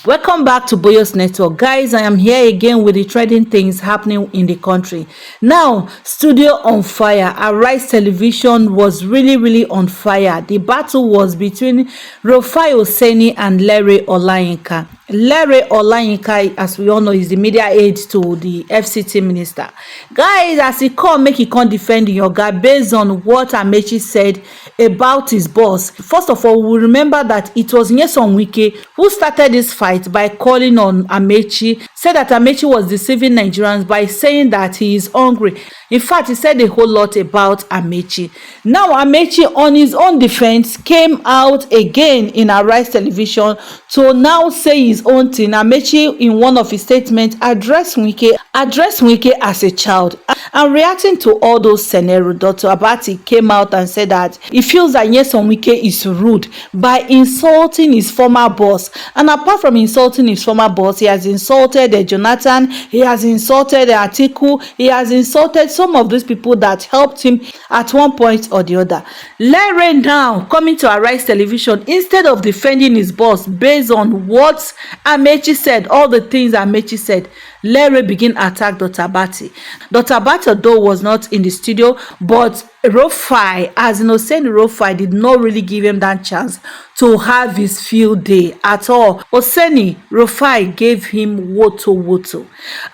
Welcome back to Boyos Network. Guys, I am here again with the trending things happening in the country. Now, studio on fire. Arise Television was really on fire. The battle was between Rufai Oseni and Lere Olayinka. Lere Olayinka, as we all know, is the media aide to the FCT minister. Guys, as he come defend Yoga based on what Amaechi said about his boss. First of all, we remember that it was Wike who started this fight by calling on Amaechi, said that Amaechi was deceiving Nigerians by saying that he is hungry. In fact, he said a whole lot about Amaechi. Now, Amaechi, on his own defense, came out again in Arise Television to now say his own thing. Amaechi, in one of his statements, addressed Wike as a child. And reacting to all those scenarios, Dr. Abati came out and said that he feels that Wike is rude by insulting his former boss. And apart from insulting his former boss, he has insulted Jonathan, he has insulted Atiku, he has insulted some of those people that helped him at one point or the other. Lere now coming to Arise Television, instead of defending his boss based on what Amaechi said, all the things Amaechi said, Lere begin attack Dr. Abati. Dr. Abati, though, was not in the studio, but Rufai, as in Oseni Rufai, did not really give him that chance to have his field day at all. Oseni Rufai gave him woto.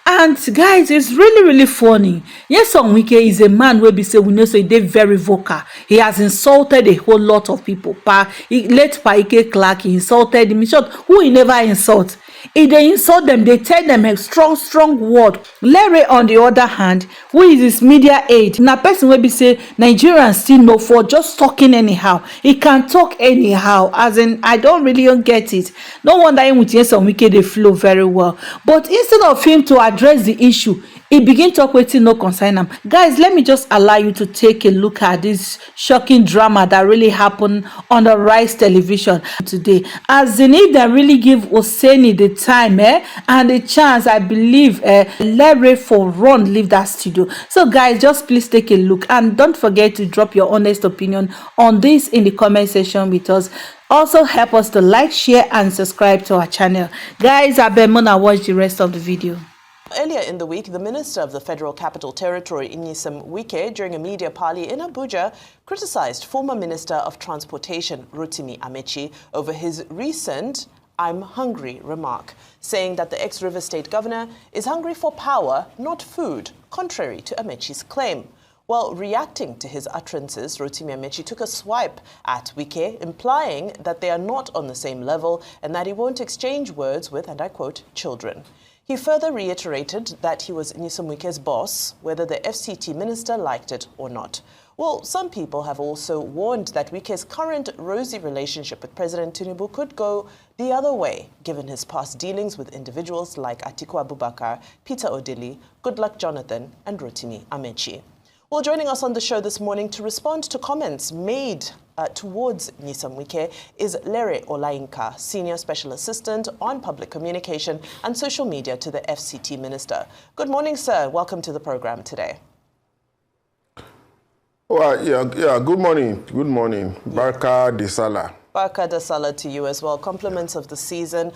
And guys, it's really funny. Yes, Wike is a man where we say we know, so he did very vocal. He has insulted a whole lot of people. Late Paike Clark, he insulted him. In short, who he never insult. If they insult them, they tell them a strong word. Lere, on the other hand, who is his media aide, na person will be say Nigerians still know for just talking anyhow. He can talk anyhow, as in I don't really get it. No wonder him with Wike they flow very well. But instead of him to address the issue, he begin talk wetin no concern am. Guys, let me just allow you to take a look at this shocking drama that really happened on the Arise Television today. As in, if they really give Oseni the time and the chance, I believe Lere for run leave that studio. So guys, just please take a look and don't forget to drop your honest opinion on this in the comment section with us. Also help us to like, share and subscribe to our channel. Guys, I bet Mona watch the rest of the video. Earlier in the week, the Minister of the Federal Capital Territory, Wike, during a media parley in Abuja, criticized former Minister of Transportation, Rotimi Amaechi, over his recent "I'm hungry" remark, saying that the ex-River State Governor is hungry for power, not food, contrary to Amaechi's claim. While reacting to his utterances, Rotimi Amaechi took a swipe at Wike, implying that they are not on the same level and that he won't exchange words with, and I quote, children. He further reiterated that he was Wike's boss, whether the FCT minister liked it or not. Well, some people have also warned that Wike's current rosy relationship with President Tinubu could go the other way, given his past dealings with individuals like Atiku Abubakar, Peter Odili, Goodluck Jonathan, and Rotimi Amaechi. Well, joining us on the show this morning to respond to comments made towards Wike is Lere Olayinka, Senior Special Assistant on Public Communication and Social Media to the FCT Minister. Good morning, sir. Welcome to the program today. Well, yeah. Good morning. Good morning. Barka de Salah. Barka de Salah to you as well. Compliments of the season.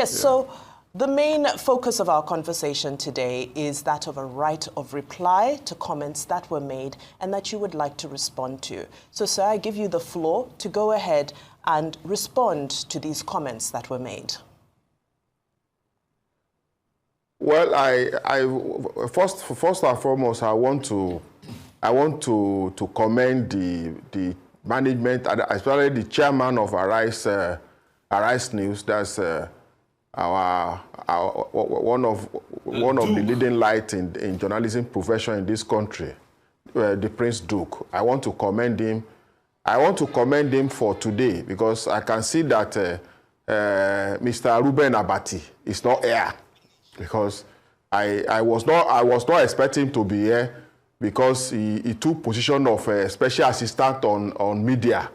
So the main focus of our conversation today is that of a right of reply to comments that were made and that you would like to respond to. So, sir, I give you the floor to go ahead and respond to these comments that were made. Well, first and foremost, I want to commend the management, especially the chairman of Arise News. That's one of the leading light in journalism profession in this country, the Prince Duke. I want to commend him. I want to commend him for today because I can see that Mr. Ruben Abati is not here because I was not expecting him to be here because he took position of special assistant on media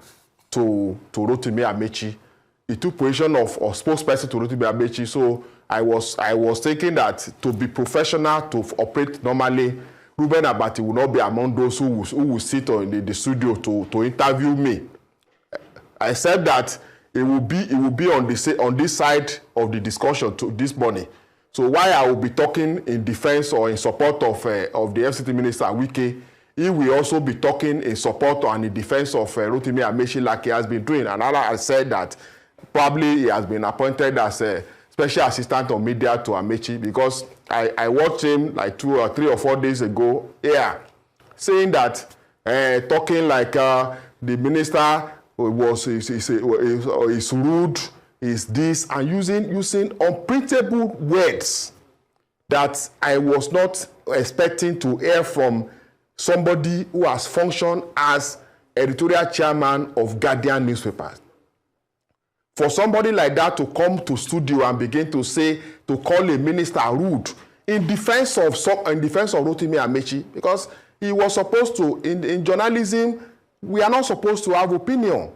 to Rotimi Amaechi. He took position of spokesperson to Rotimi Amaechi. So I was thinking that to be professional, to operate normally, Ruben Abati will not be among those who will sit in the studio to interview me. Except that it will be on this side of the discussion this morning. So why I will be talking in defense or in support of the FCT Minister Wike, he will also be talking in support and in defense of Rotimi Amaechi like he has been doing. And I said that probably he has been appointed as a special assistant on media to Amaechi, because I watched him like 2 or 3 or 4 days ago here saying that, talking like the minister is rude, is this, and using unprintable words that I was not expecting to hear from somebody who has functioned as editorial chairman of Guardian newspapers. For somebody like that to come to studio and begin to call a minister rude in defense of Rotimi Amaechi, because he was supposed to, in journalism, we are not supposed to have opinion.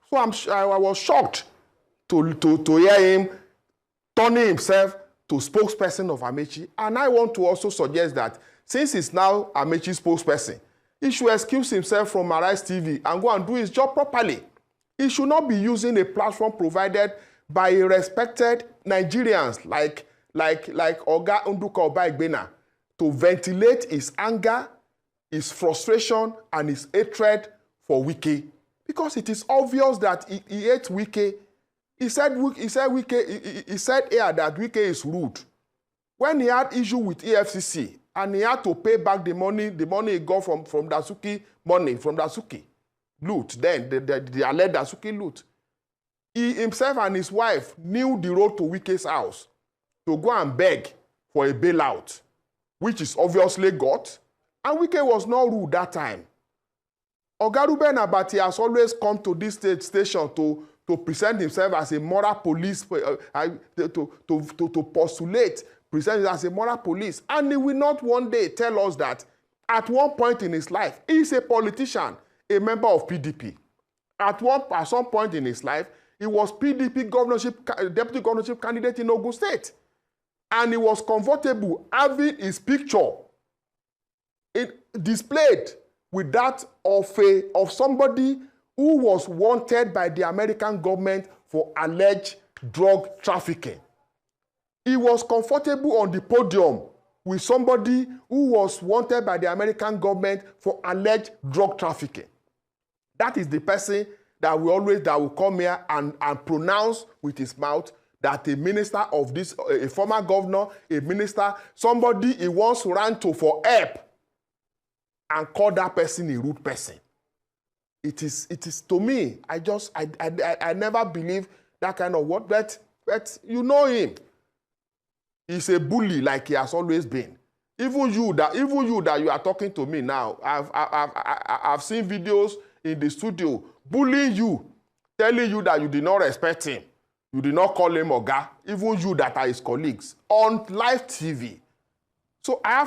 So I was shocked to hear him turning himself to spokesperson of Amaechi. And I want to also suggest that since he's now Amaechi's spokesperson, he should excuse himself from ARISETV and go and do his job properly. He should not be using a platform provided by respected Nigerians like Oga Nduka Obaigbena to ventilate his anger, his frustration, and his hatred for Wike. Because it is obvious that he hates Wike. He said here that Wike is rude. When he had issue with EFCC and he had to pay back the money he got from Dasuki loot, then the alleged Dasuki loot, he himself and his wife knew the road to Wike's house to go and beg for a bailout, which is obviously got, and Wike was not rude that time. Ogaruben Abati has always come to this station to present himself as a moral police, to postulate, present himself as a moral police. And he will not one day tell us that at one point in his life, he is a politician, a member of PDP. At some point in his life, he was PDP deputy governorship candidate in Ogun State. And he was comfortable having his picture displayed with that of somebody who was wanted by the American government for alleged drug trafficking. He was comfortable on the podium with somebody who was wanted by the American government for alleged drug trafficking. That is the person that will come here and pronounce with his mouth that a minister of this, a former governor, a minister, somebody he once ran to for help, and call that person a rude person. It is to me, I never believe that kind of word, but you know him. He's a bully like he has always been. Even you that you are talking to me now, I've seen videos in the studio bullying you, telling you that you did not respect him. You did not call him Oga, even you that are his colleagues, on live TV. So I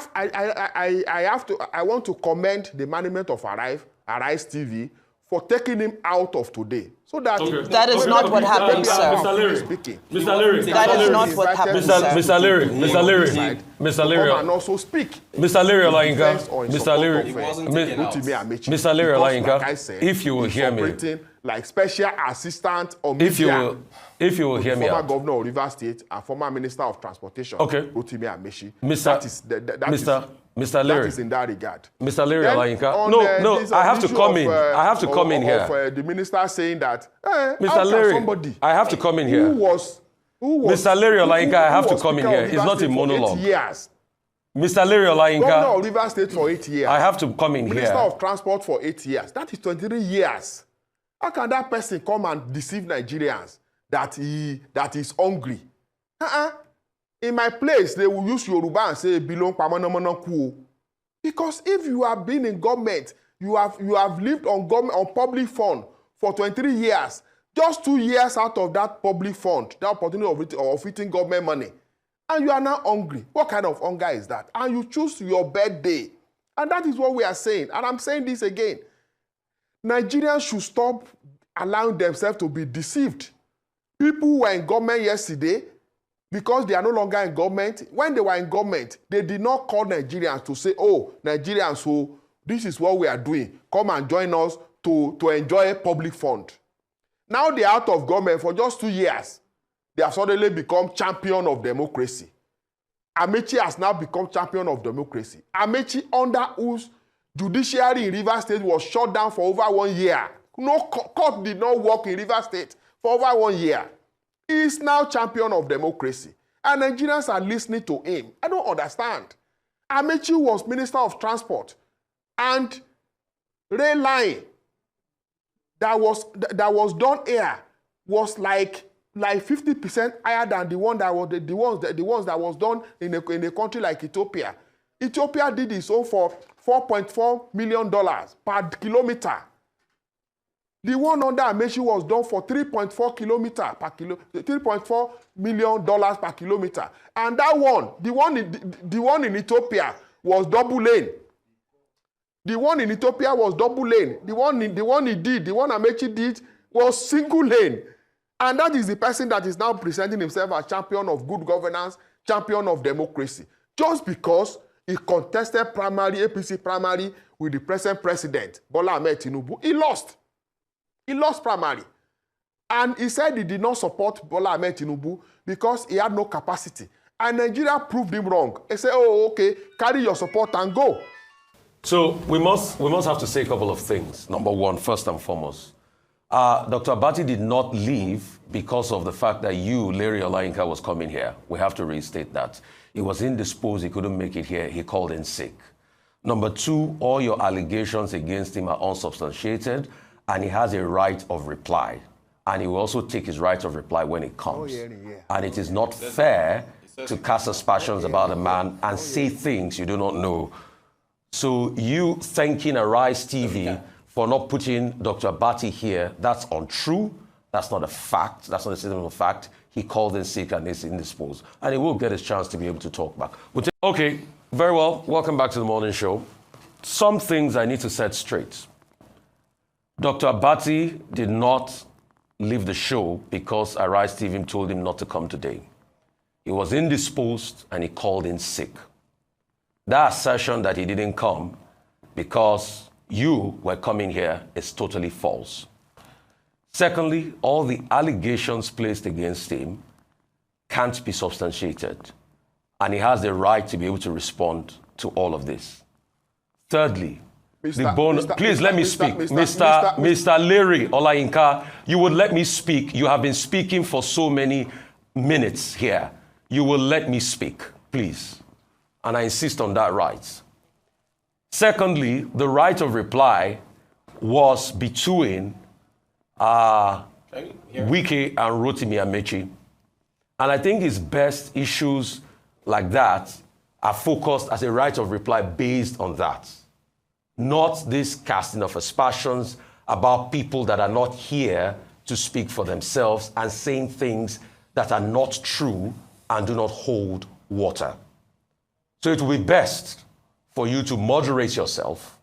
want to commend the management of ARISETV for taking him out of today. So that that is not what happened, sir. Mr. Lere, that is not what happened, sir. Mr. Lere, and also speak. Mr. Lere Olayinka, Mr. Lere Olayinka, if you will hear me, like special assistant or media, if you will hear me, former governor of Rivers State and former minister of transportation, Rotimi Amaechi, Mr. Lere, that is in that regard. Mr. Lere Olayinka, no, I have to come in. I have to come in here. The minister saying that, Mr. Lere, I have to come in here. Mr. Lere Olayinka, I have to come in here. It's not a monologue. Mr. Lere Olayinka, governor of Rivers State for 8 years. I have to come in here. Minister of Transport for 8 years. That is 23 years. How can that person come and deceive Nigerians that he's hungry? In my place, they will use Yoruba and say, "Belong pamanamananku." Because if you have been in government, you have lived on public fund for 23 years, just 2 years out of that public fund, the opportunity of eating government money, and you are now hungry. What kind of hunger is that? And you choose your birthday. And that is what we are saying. And I'm saying this again. Nigerians should stop allowing themselves to be deceived. People who were in government yesterday, because they are no longer in government, when they were in government, they did not call Nigerians to say, "Oh, Nigerians, so this is what we are doing. Come and join us to enjoy a public fund." Now they're out of government for just 2 years. They have suddenly become champion of democracy. Amaechi has now become champion of democracy. Amaechi, under whose judiciary in Rivers State was shut down for over 1 year. No court did not work in Rivers State for over 1 year. He is now champion of democracy. And Nigerians are listening to him. I don't understand. Amaechi was Minister of Transport. And rail line that was done here was like 50% higher than the ones that was done in a country like Ethiopia. Ethiopia did its own for $4.4 million per kilometer. The one under Amaechi was done for $3.4 million per kilometer. And that one, the one in Ethiopia was double lane. The one in Ethiopia was double lane. The one Amaechi did was single lane. And that is the person that is now presenting himself as champion of good governance, champion of democracy. Just because he contested APC primary with the present president, Bola Ahmed Tinubu, he lost. He lost primary. And he said he did not support Bola Ahmed Tinubu because he had no capacity. And Nigeria proved him wrong. They said, oh, okay, carry your support and go. So we must have to say a couple of things. Number one, first and foremost, Dr. Abati did not leave because of the fact that you, Lere Olayinka, was coming here. We have to restate that. He was indisposed. He couldn't make it here. He called in sick. Number two, all your allegations against him are unsubstantiated, and he has a right of reply. And he will also take his right of reply when it comes. And it is not fair to cast aspersions about a man and say things you do not know. So you thanking ARISETV for not putting Dr. Abati here, that's untrue. That's not a fact. That's not a statement of fact. He called in sick and is indisposed. And he will get his chance to be able to talk back. Okay, very well. Welcome back to the morning show. Some things I need to set straight. Dr. Abati did not leave the show because ARISETV told him not to come today. He was indisposed and he called in sick. That assertion that he didn't come because you were coming here is totally false. Secondly, all the allegations placed against him can't be substantiated, and he has the right to be able to respond to all of this. Thirdly, please let me speak. Mr. Lere Olayinka, you would let me speak. You have been speaking for so many minutes here. You will let me speak, please. And I insist on that right. Secondly, the right of reply was between Wike and Rufai Oseni. And I think it's best issues like that are focused as a right of reply based on that. Not this casting of aspersions about people that are not here to speak for themselves and saying things that are not true and do not hold water. So it will be best for you to moderate yourself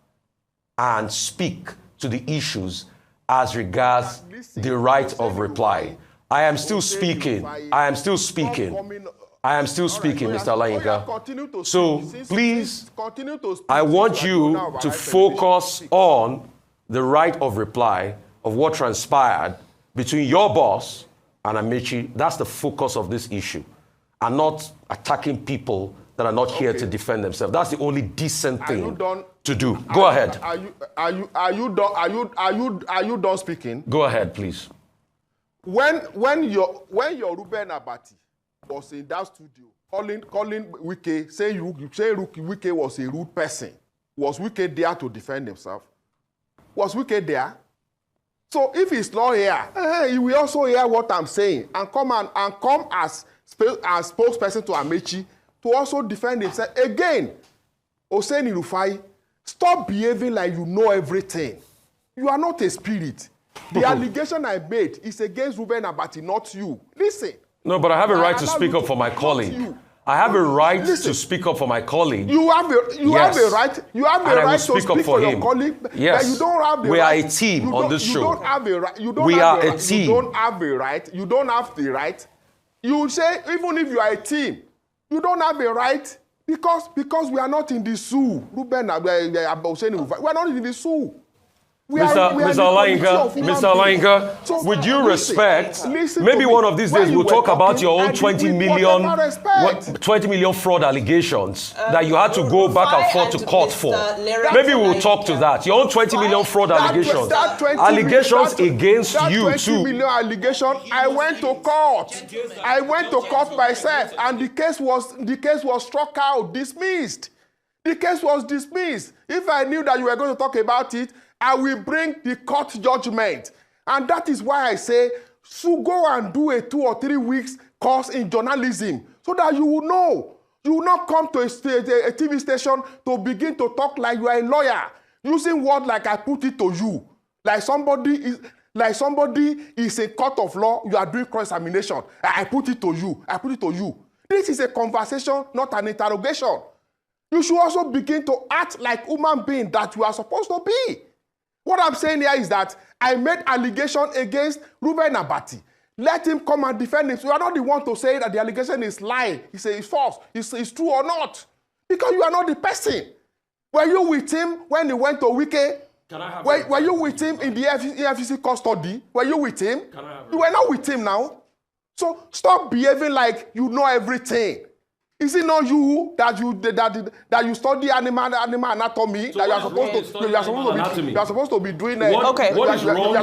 and speak to the issues as regards the right of reply. I am still speaking. Mr. Olayinka. So please, I want you to focus on the right of reply of what transpired between your boss and Amaechi. That's the focus of this issue, and not attacking people that are not here to defend themselves. That's the only decent thing to do. Go ahead. Are you done speaking? Go ahead, please. When your Ruben Abati was in that studio calling Wike, saying Wike was a rude person, was Wike there to defend himself? Was Wike there? So if he's not here, he will also hear what I'm saying and come as spokesperson to Amaechi to also defend himself. Again, Oseni Rufai, stop behaving like you know everything. You are not a spirit. The allegation I made is against Ruben Abati, not you. Listen. No, but I have a right to speak up for my colleague. I have a right to speak up for my colleague. You have a right. You have a right to speak for your colleague. Yes. But you don't have the we right. are a team on this show. You don't have a right. We are a team. You don't have a right. You don't have the right. You say even if you are a team, you don't have a right because we are not in the zoo. Ruben Oseni, we are not in the zoo. Mr. Olayinka, with due respect, maybe one of these days we'll talk about your own 20 million fraud allegations that you had to go back and forth to court for. Maybe we'll talk to that. Your own 20 million fraud allegations. Allegations against you too. 20 million allegation, I went to court. I went to court myself, and the case was struck out, dismissed. The case was dismissed. If I knew that you were going to talk about it, I will bring the court judgment. And that is why I say, so go and do a 2 or 3 weeks course in journalism so that you will know. You will not come to a TV station to begin to talk like you are a lawyer, using words like I put it to you. Like somebody is a court of law, you are doing cross-examination. I put it to you. I put it to you. This is a conversation, not an interrogation. You should also begin to act like human being that you are supposed to be. What I'm saying here is that I made allegation against Rufai Abati. Let him come and defend him. So you are not the one to say that the allegation is lying. He says it's false. It's true or not. Because you are not the person. Were you with him when he went to Wike? Were you with him in the EFCC custody? Were you with him? You were not with him now. So stop behaving like you know everything. Is it not you that you study animal anatomy? So that you are supposed to be doing it. Okay. What is wrong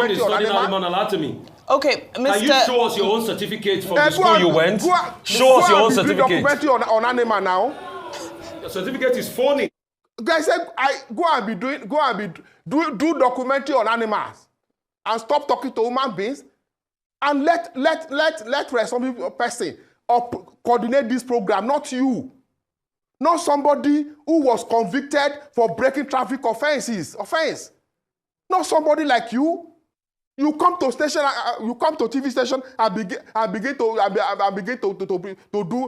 is studying animal anatomy? Okay, Mr. Can you show us your own certificate from the school you went? Show us your own certificate. Documentary on animal now. The certificate is phony. Guys said go and do documentary on animals and stop talking to human beings and let responsible person coordinate this program, not you. Not somebody who was convicted for breaking traffic offense. Not somebody like you. You come to station, you come to TV station and begin to do.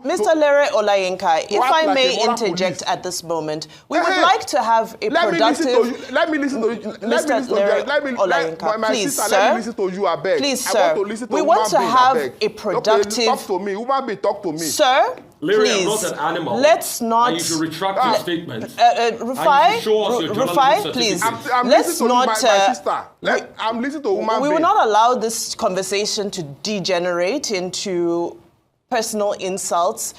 Mr. Lere Olayinka, if I may interject at this moment, we would like to have a productive. Let me listen to you. Mr. Lere Olayinka, please, sir. Let me listen to you, I beg. Please, sir. We want to have a productive. Okay, talk to me. Human being, talk to me. Sir. Larry, please, I'm not an animal. Let's not. And you should retract your statement. Rufai, please. Let's not. I'm listening to a woman. We will not allow this conversation to degenerate into personal insults,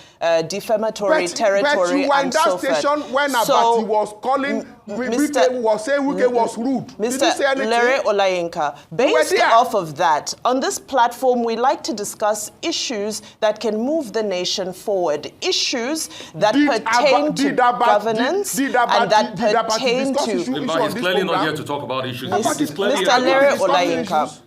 defamatory territory, and so forth. But you were in that station when Abati was calling, Wike was saying Wike was rude. Mr. Did you say anything? Lere Olayinka, based off of that, on this platform, we like to discuss issues that can move the nation forward, issues that pertain to governance and that pertain to. He's clearly not here to talk about issues. Mr. Lere Olayinka.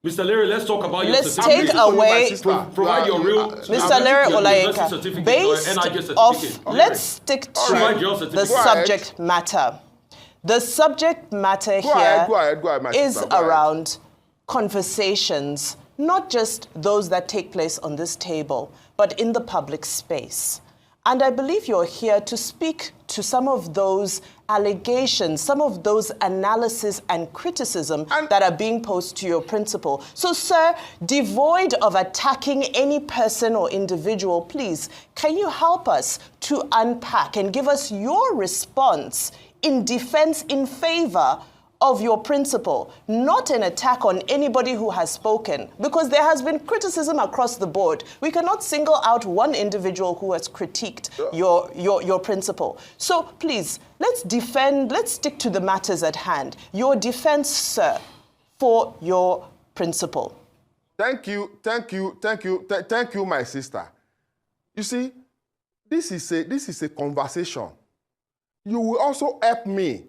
Mr. Lere, let's talk about your let's certificate. take away. Provide your real. Mr. Lere Olayinka, based off. Let's stick to the subject matter. The subject matter here is around conversations, not just those that take place on this table, but in the public space. And I believe you're here to speak to some of those allegations, some of those analysis and criticism that are being posed to your principal. So, sir, devoid of attacking any person or individual, please, can you help us to unpack and give us your response in defense in favor of your principal, not an attack on anybody who has spoken, because there has been criticism across the board. We cannot single out one individual who has critiqued your principal. So please, let's stick to the matters at hand. Your defense, sir, for your principal. Thank you, my sister. You see, this is a conversation. You will also help me.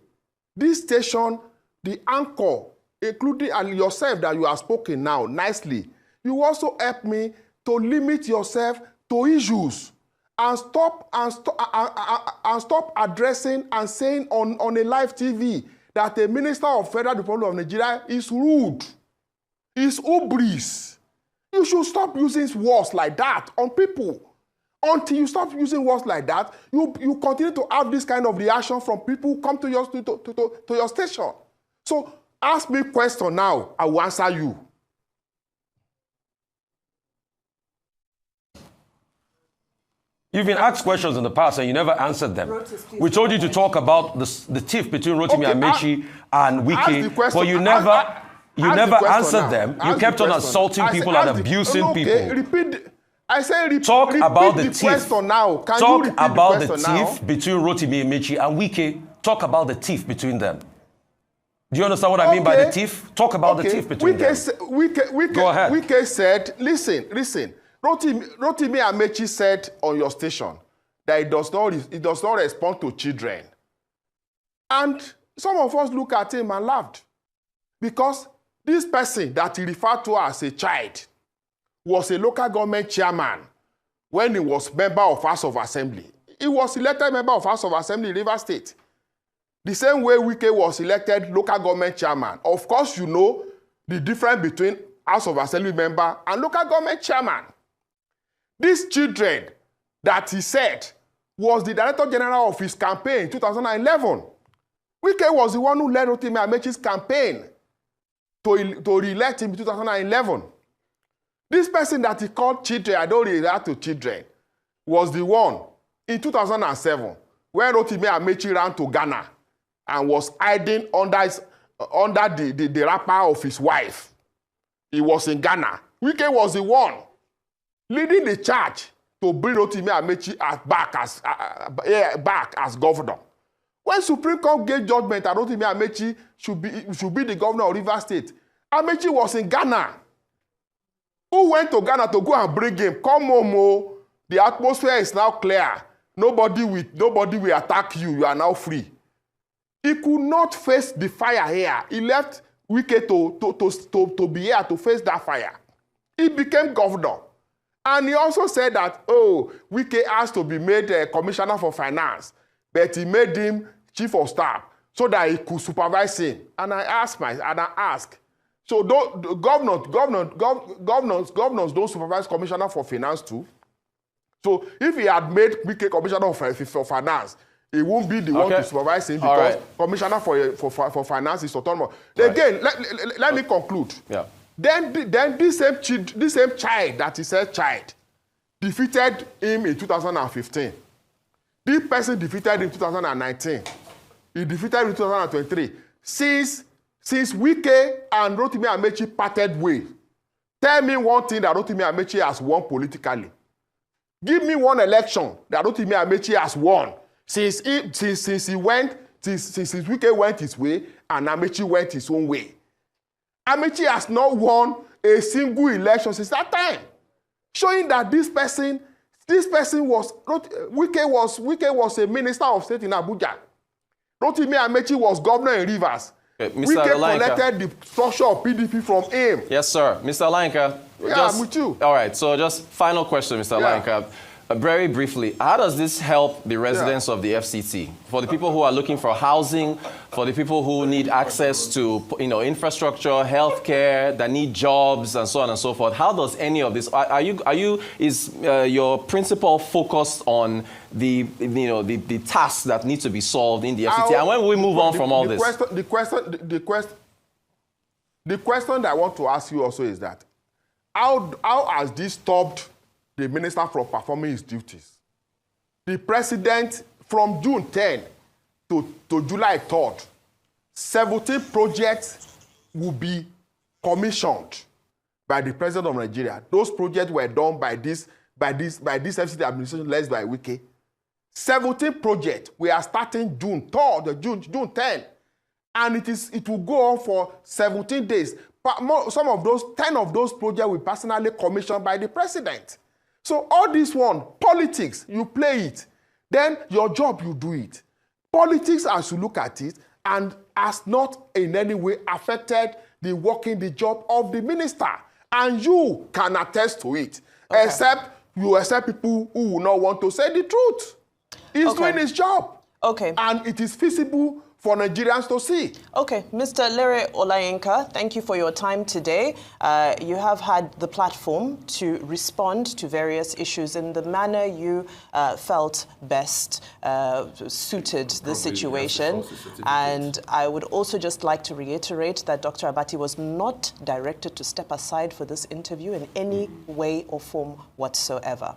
This station, the anchor, including yourself that you have spoken now nicely, you also help me to limit yourself to issues and stop addressing and saying on a live TV that a minister of Federal Republic of Nigeria is rude, is hubris. You should stop using words like that on people. Until you stop using words like that, you continue to have this kind of reaction from people who come to your station. So ask me a question now, I will answer you. You've been asked questions in the past and you never answered them. We told you to talk about the tiff between Rotimi Amaechi and Wike, but you never answered them. You kept on assaulting people and abusing people. Repeat. I say talk about the tiff. Question now. Can talk you about the tiff now? Between Rotimi Amaechi and Wike. Talk about the tiff between them. Do you understand what I mean by the tiff? Talk about the tiff between them. Go ahead. Wike said, listen. Rotimi Amaechi said on your station that it does not respond to children. And some of us look at him and laughed. Because this person that he referred to as a child was a local government chairman when he was member of House of Assembly. He was elected member of House of Assembly in Rivers State. The same way Wike was elected local government chairman. Of course, you know the difference between House of Assembly member and local government chairman. These children that he said was the Director General of his campaign in 2011. Wike was the one who led Rotimi Amaechi's campaign to re-elect him in 2011. This person that he called children, I don't relate to children, was the one in 2007 when Rotimi Amaechi ran to Ghana and was hiding under the wrapper of his wife. He was in Ghana. Wike was the one leading the charge to bring Rotimi Amaechi back as governor. When Supreme Court gave judgment that Rotimi Amaechi should be the governor of Rivers State, Amaechi was in Ghana. Who went to Ghana to go and bring him? Come home, oh. The atmosphere is now clear. Nobody will attack you. You are now free. He could not face the fire here. He left Wike to be here to face that fire. He became governor. And he also said that, Wike has to be made a commissioner for finance. But he made him chief of staff so that he could supervise him. And I ask, so governors don't supervise commissioner for finance too. So if he had made Wike commissioner for finance, he won't be the one to supervise him because commissioner for finance is autonomous. Right. Again, let me conclude. Yeah. Then this same child that he said defeated him in 2015. This person defeated him in 2019. He defeated him in 2023. Since Wike and Rotimi Amaechi parted ways, tell me one thing that Rotimi Amaechi has won politically. Give me one election that Rotimi Amaechi has won since Wike went his way and Amaechi went his own way. Amaechi has not won a single election since that time, showing that this person was Wike was a minister of state in Abuja. Rotimi Amaechi was governor in Rivers. Wike collected the structure of PDP from him. Yes, sir. Mr. Olayinka. I'm with you. All right, so just final question, Mr. Olayinka. Very briefly, how does this help the residents of the FCT? For the people who are looking for housing, for the people who need access to infrastructure, healthcare, that need jobs, and so on and so forth. How does any of this? Is your principal focused on the tasks that need to be solved in the FCT? And when will we move on from all this? The question that I want to ask you also is that how has this stopped the minister from performing his duties? The president, from June 10 to July 3rd, 17 projects will be commissioned by the president of Nigeria. Those projects were done by this FCT administration led by Wike. 17 projects. We are starting June 3rd, June 10. And it will go on for 17 days. But some of those, 10 of those projects will personally commissioned by the president. So all this one, politics, you play it. Then your job, you do it. Politics, as you look at it, and has not in any way affected the job of the minister. And you can attest to it. Okay. Except people who will not want to say the truth. He's doing his job. Okay. And it is feasible for Nigerians to see. Okay, Mr. Lere Olayinka, thank you for your time today. You have had the platform to respond to various issues in the manner you felt best suited the situation. And I would also just like to reiterate that Dr. Abati was not directed to step aside for this interview in any way or form whatsoever.